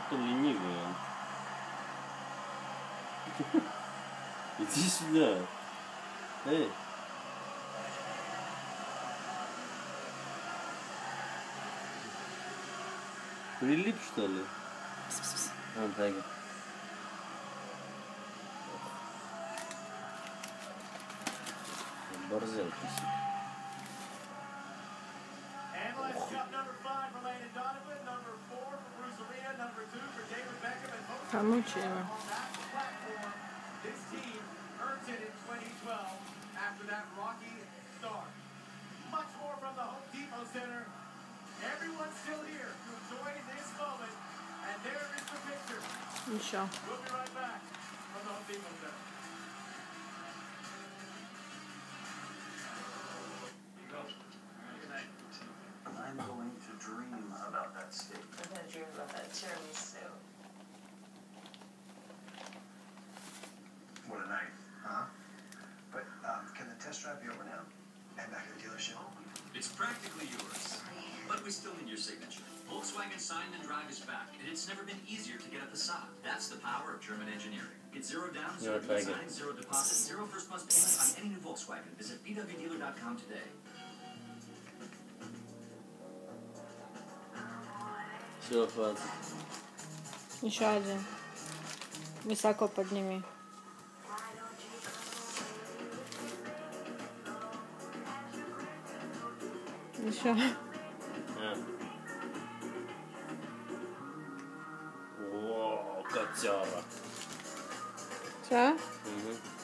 Что-то ленивый он. Иди сюда. Эй. Прилип, что ли? Он так. Борзел кусит. Помучи его. Еще. I'm going to dream about that steak. I'm going to dream about that tiramisu. What a night, huh? But can the test drive be over now? Head back to the dealership. It's practically yours, but we still need your signature. Volkswagen Sign and Drive is back, and it's never been easier to get a Passat. That's the power of German engineering. Get zero down, zero design, zero deposit, zero first month's payment on any new Volkswagen. Visit VWDealer.com today. Все, хватит. Еще один. Высоко подними. Еще. О, котяра. Все? Угу.